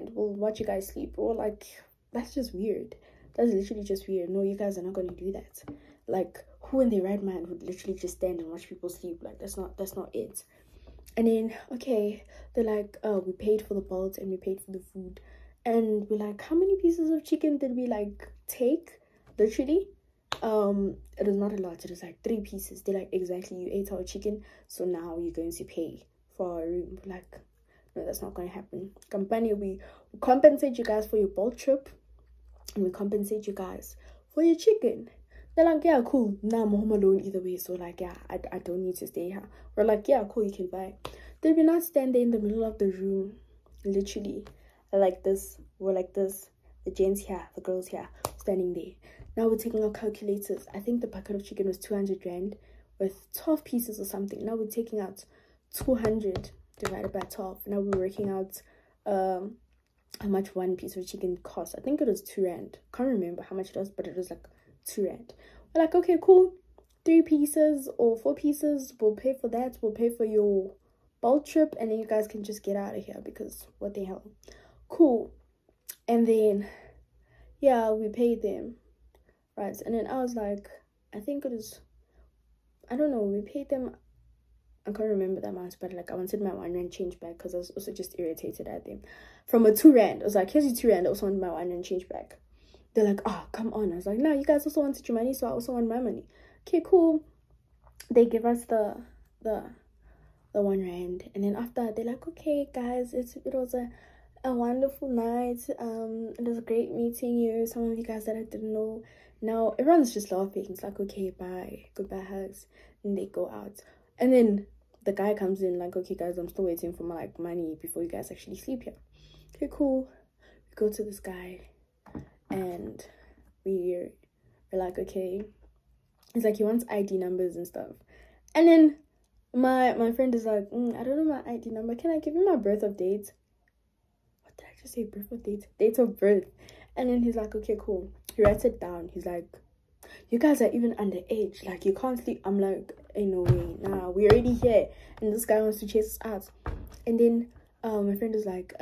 watch you guys sleep. Or like, that's just weird. That's literally just weird. No, you guys are not gonna do that. Like, who in their right mind would literally just stand and watch people sleep? Like, that's not it. And then, okay, they're like, we paid for the Bolt and we paid for the food. And we're like, how many pieces of chicken did we like take? Literally, it was not a lot. It was like 3 pieces. They're like, exactly, you ate our chicken, so now you're going to pay for our room. We're like, no, that's not going to happen. Company, we compensate you guys for your Bolt trip, and we compensate you guys for your chicken. They're like, yeah, cool. Now I'm home alone either way, so like, yeah, I don't need to stay here. We're like, yeah, cool, you can buy. Then we not stand there in the middle of the room, literally, like this. We're like this. The gents here, the girls here, standing there. Now we're taking our calculators. I think the bucket of chicken was 200 rand with 12 pieces or something. Now we're taking out 200 divided by 12. Now we're working out how much one piece of chicken cost. I think it was 2 rand. Can't remember how much it was, but it was like 2 rand. We're like, okay, cool. 3 pieces or 4 pieces, we'll pay for that. We'll pay for your boat trip, and then you guys can just get out of here, because what the hell. Cool. And then yeah, we paid them, right? And then I was like, I think it was, I don't know, we paid them, I can't remember that much, but like I wanted my 1 rand change back, because I was also just irritated at them. From a 2 rand, I was like, here's your 2 rand, I also want my 1 rand change back. They're like, oh, come on. I was like, no, you guys also wanted your money, so I also want my money. Okay, cool. They give us the 1 rand, and then after they're like, okay guys, it was a wonderful night. It was great meeting you. Some of you guys that I didn't know. Now everyone's just laughing. It's like, okay, bye, goodbye, hugs, and they go out. And then the guy comes in like, okay guys, I'm still waiting for my like money before you guys actually sleep here. Okay, cool. We go to this guy, and we're like, okay. He's like, he wants ID numbers and stuff. And then my friend is like, I don't know my ID number. Can I give you my birth of date? What did I just say? Birth of date? Date of birth. And then he's like, okay, cool. He writes it down. He's like, you guys are even underage. Like, you can't sleep. I'm like, ain't no way. Nah, we're already here. And this guy wants to chase us out. And then my friend is like,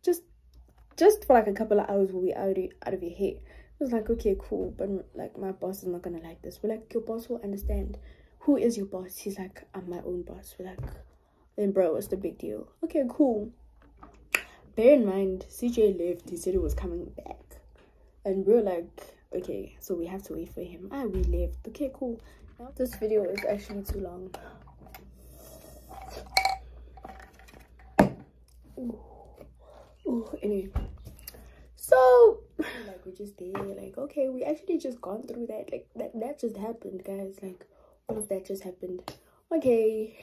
just for like a couple of hours we'll be out of your hair. I was like, okay, cool, but like my boss is not gonna like this. We're like, your boss will understand. Who is your boss? He's like, I'm my own boss. We're like, then bro, what's the big deal? Okay, cool. Bear in mind, CJ left. He said he was coming back, and we're like, okay, so we have to wait for him. We left. Okay, cool. Now this video is actually too long. Ooh, anyway, so like we're just there, like, okay, we actually just gone through that, like that just happened, guys. Like all of that just happened. Okay,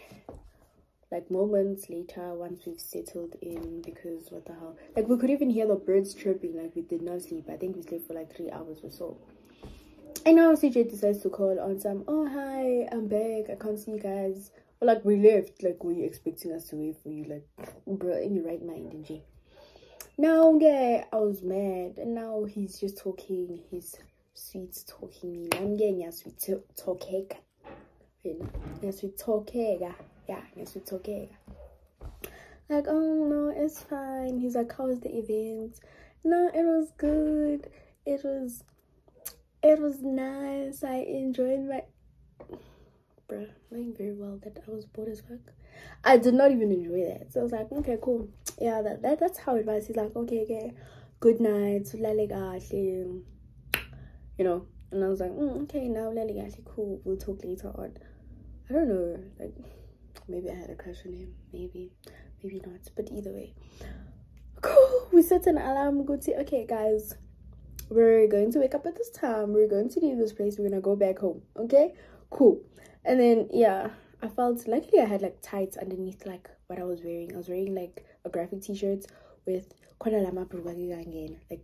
like moments later, once we've settled in, because what the hell, like we could even hear the birds chirping. Like we did not sleep. I think we slept for like 3 hours or so. And now CJ decides to call on some, oh hi, I'm back, I can't see you guys. But like we left, like were you expecting us to wait for you? Like, bro, in your right mind, NJ. Now, yeah, I was mad, and now he's just talking. He's sweet talking me. I'm getting a sweet talking. Yeah, sweet talking. Yeah, sweet talking. Like, oh no, it's fine. He's like, how was the event? No, it was good. It was nice. I enjoyed my. Bruh, knowing very well that I was bored as fuck. I did not even enjoy that. So I was like, okay, cool. Yeah, that's how it was. He's like, okay, good night. You know, and I was like, okay, now cool. We'll talk later on. I don't know, like maybe I had a crush on him, maybe not, but either way, cool. We set an alarm. Go to, okay guys, we're going to wake up at this time. We're going to leave this place. We're gonna go back home. Okay, cool. And then yeah, I felt, luckily I had like tights underneath like what I was wearing. I was wearing like a graphic t-shirt with like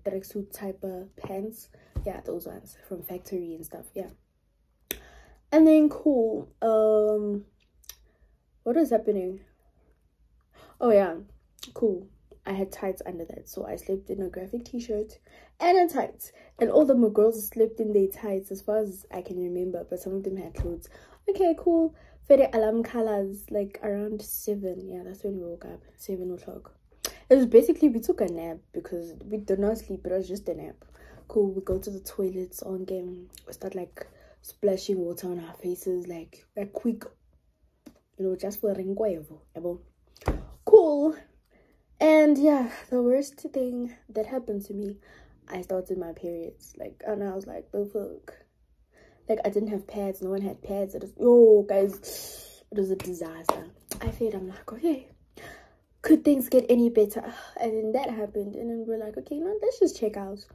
tracksuit type of pants. Yeah, those ones from factory and stuff. Yeah. And then cool. What was happening? Oh yeah, cool. I had tights under that, so I slept in a graphic t-shirt and a tights. And all the girls slept in their tights, as far as I can remember, but some of them had clothes. Okay, cool. For the alarm colors, like around 7. Yeah, that's when we woke up. 7 o'clock. It was basically, we took a nap because we did not sleep. It was just a nap. Cool. We go to the toilets on game. We start like splashing water on our faces, like quick, you know, just for ringuevo. Cool. And yeah, the worst thing that happened to me, I started my periods. Like, and I was like, the fuck. Like, I didn't have pads. No one had pads. It was, yo, guys, it was a disaster. I'm like, okay, could things get any better? And then that happened. And then we're like, okay, no, let's just check out.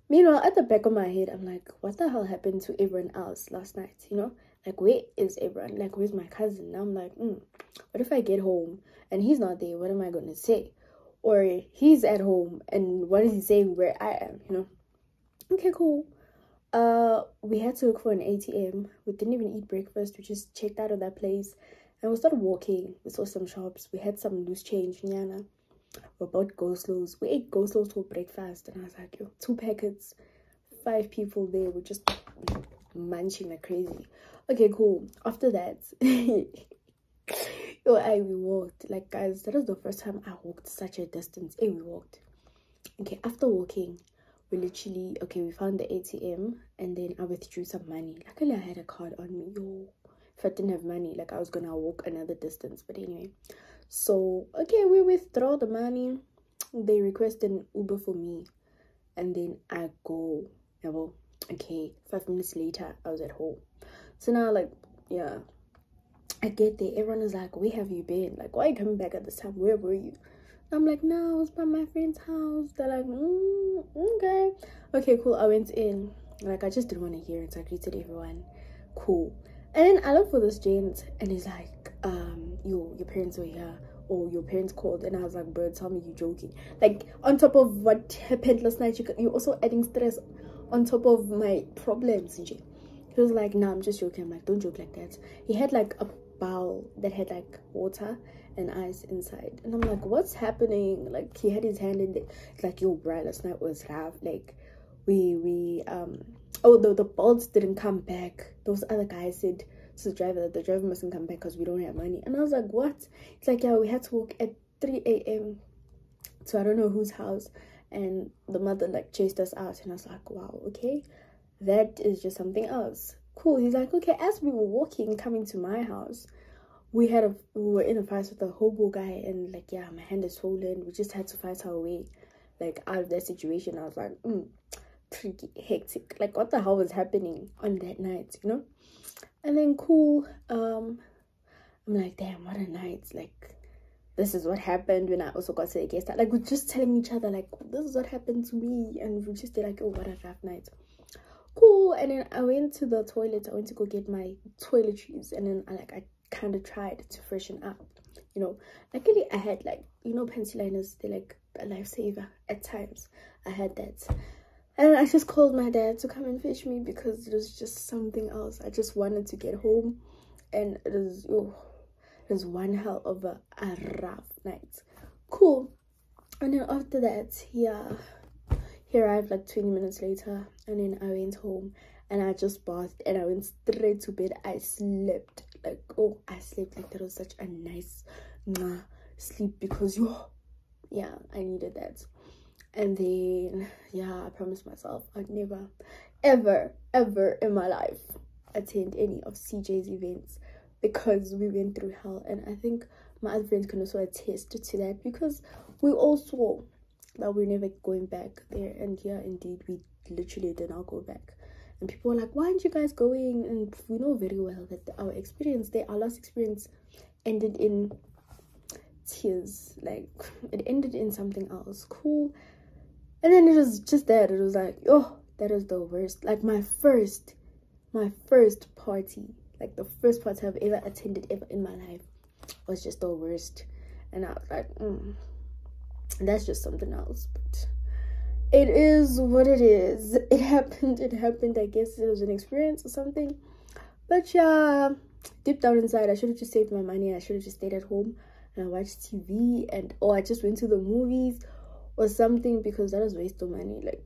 Meanwhile, at the back of my head, I'm like, what the hell happened to everyone else last night? You know, like, where is everyone? Like, where's my cousin? Now I'm like, what if I get home and he's not there? What am I going to say? Or he's at home and what is he saying where I am? You know? Okay, cool. We had to look for an ATM. We didn't even eat breakfast. We just checked out of that place and we started walking. We saw some shops. We had some loose change, nyana. We bought go-slows. We ate go-slows for breakfast, and I was like, yo, 2 packets, 5 people there. We're just munching like crazy. Okay, cool. After that, we walked. Like, guys, that was the first time I walked such a distance. We walked. Okay, after walking, we literally, we found the ATM, and then I withdrew some money. Luckily, I had a card on me. Yo, if I didn't have money, like, I was gonna walk another distance. But anyway, so, okay, we withdraw the money. They request an Uber for me, and then I go. Okay, 5 minutes later, I was at home. So now, like, yeah, I get there. Everyone is like, where have you been? Like, why are you coming back at this time? Where were you? I'm like, no, I was by my friend's house. They're like, okay, cool. I went in. Like, I just didn't want to hear it, so I greeted everyone. Cool. And then I look for this gent, and he's like, your parents were here, or your parents called. And I was like, bro, tell me you're joking. Like, on top of what happened last night, you're also adding stress on top of my problems. He was like, nah, I'm just joking. I'm like, don't joke like that. He had like a bowl that had like water and ice inside, and I'm like, what's happening? Like, he had his hand in there. It's like, yo, bro, last night was rough. Like, the bolts didn't come back. Those other guys said to the driver that the driver mustn't come back because we don't have money. And I was like, what? It's like, yeah, we had to walk at 3 a.m. to I don't know whose house, and the mother like chased us out. And I was like, wow, okay, that is just something else. Cool. He's like, okay, as we were walking coming to my house, we were in a fight with a hobo guy, and like, yeah, my hand is swollen. We just had to fight our way like out of that situation. I was like, tricky, hectic. Like, what the hell was happening on that night, you know? And then cool, I'm like, damn, what a night. Like, this is what happened when I also got to the guest. Like, we're just telling each other, like, this is what happened to me, and we just like, oh, what a rough night. Cool. And then I went to the toilet. I went to go get my toiletries, and then I kind of tried to freshen up, you know. Luckily, I had, like, you know, panty liners. They're like a lifesaver at times. I had that. And I just called my dad to come and fetch me because it was just something else. I just wanted to get home, and it was one hell of a rough night. Cool. And then after that, yeah, he arrived like 20 minutes later, and then I went home and I just bathed and I went straight to bed. I slept like, I slept like that was such a nice sleep because yeah, I needed that. And then, yeah, I promised myself I'd never, ever, ever in my life attend any of CJ's events because we went through hell. And I think my other friends can also attest to that because we all swore that we're never going back there. And yeah, indeed, we literally did not go back. And people were like, why aren't you guys going? And we know very well that our experience there, our last experience, ended in tears. Like, it ended in something else. Cool. And then it was just that. It was like, that is the worst. Like, my first party, like the first party I've ever attended ever in my life was just the worst. And I was like, that's just something else. But it is what it is. It happened. I guess it was an experience or something. But yeah, deep down inside, I should have just saved my money. I should have just stayed at home and I watched TV, and I just went to the movies or something, because that was a waste of money. Like,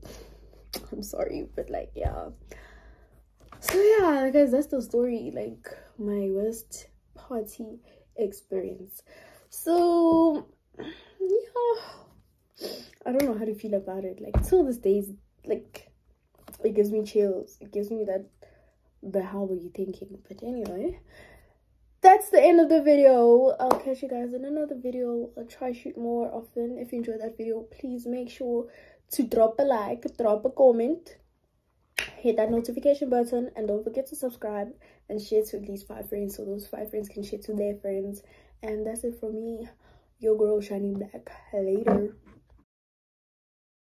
I'm sorry, but like, yeah. So yeah, guys, that's the story. Like, my worst party experience. So yeah, I don't know how to feel about it. Like, till this day, like, it gives me chills. It gives me that, the hell were you thinking? But anyway, that's the end of the video. I'll catch you guys in another video. I'll try to shoot more often. If you enjoyed that video, please make sure to drop a like, drop a comment, hit that notification button, and don't forget to subscribe and share to at least 5 friends, so those 5 friends can share to their friends. And that's it from me, your girl Shining Black. Later.